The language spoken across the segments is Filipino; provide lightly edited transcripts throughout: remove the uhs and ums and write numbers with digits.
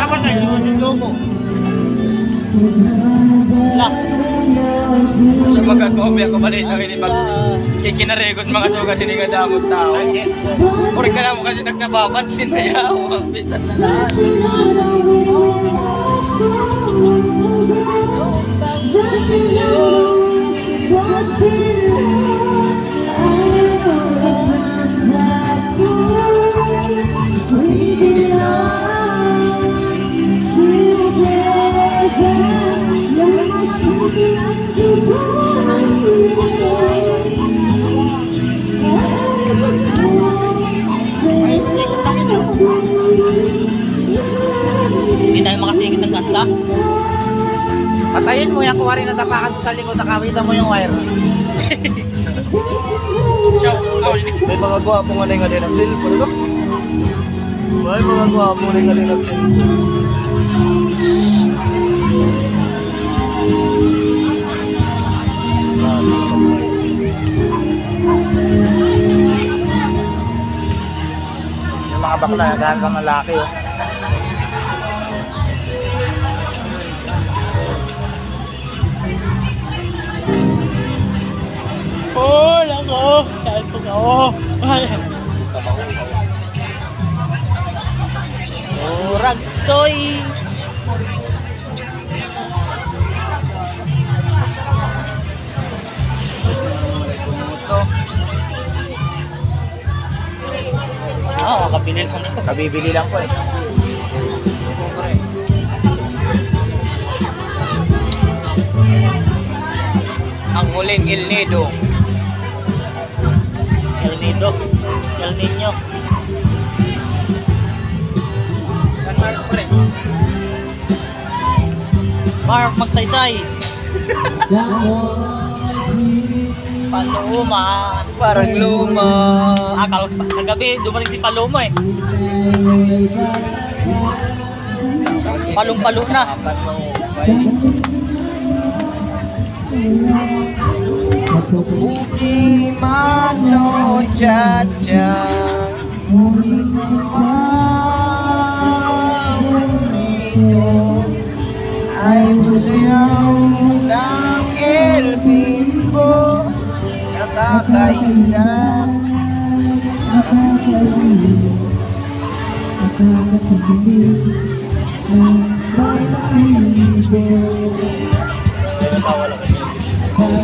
Dapat tayo yung lomo. Sa magkakopya ko mali na ini pag kikinaregon mga suga sininga damot tao. Puri ka na mo kasi nagnababansin na yaw. Bisan na lang. Hindi tayo makasingit ng kanta. Patayin mo yung kuwari na tapakan sa likod, nakawita mo yung wire. May mga gwapo nga nga din ang cellphone, no? May mga gwapo nga din ang cellphone. Yung mga bakla, hanggang malaki, oh. Oh, nako! Kahit po ka, oh! Oh, ragsoy! Kabibili lang po. Kabibili lang po eh. Ang huling El Nido. El Nido. El Niño. Mark Magsaysay. Paloma. Parang luma. Kalos pa. Kagabi, dumating si Paloma eh. Palong-palo na. Budi mano caca. Ay pusayaw ng El Bimbo. Nakakainda.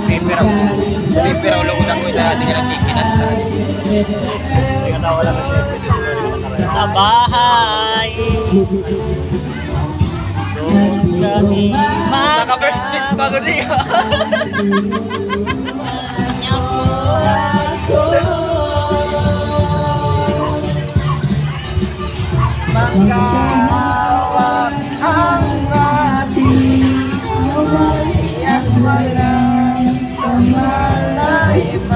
Paper ang loko na ko na hindi ka nagkikinanta. Sa bahay. Doon kami Naka-first beat pa ko niya. Magkawak ang ating at walang malay-malay.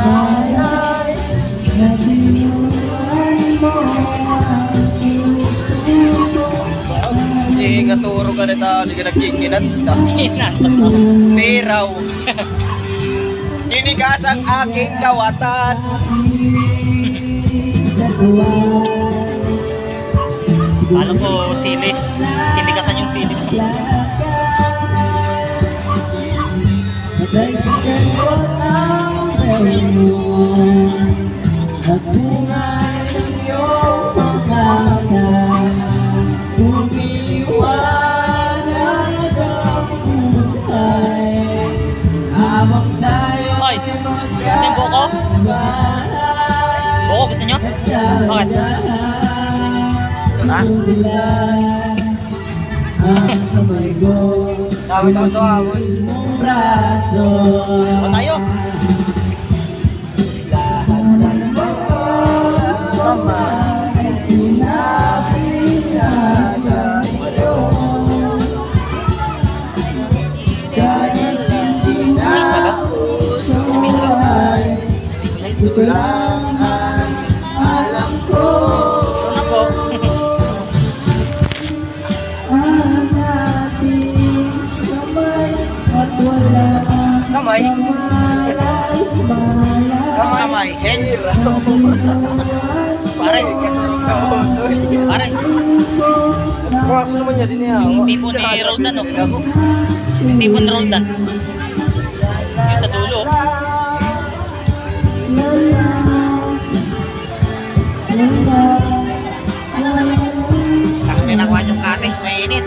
ka na tao, hindi ka nagkikinat. Hinantok mo. Piraw. Inigas ang aking kawatan. Alam ko sili. Tindigasan yung sili. Hoy, gusto yung buko? Buko gusto nyo? Bakit? Ha? Sabi daw ito amos. O tayo? Ayos na ba? Meron ako. Kamay. Kamay, hands. Pare. Pare. Kaso naman niya din niya. Yung tipo ni Roldan, no? Yung tipo ni Roldan. Yung sa dulo. Takot na nakuha yung cottage, mainit.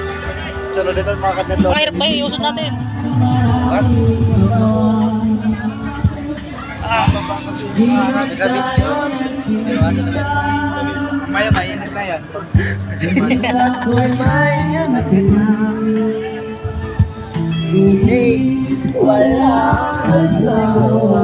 Sunod ito mga kadneto. Mahirap ba yung usod natin? Maya mainit na yan. Wala asawa,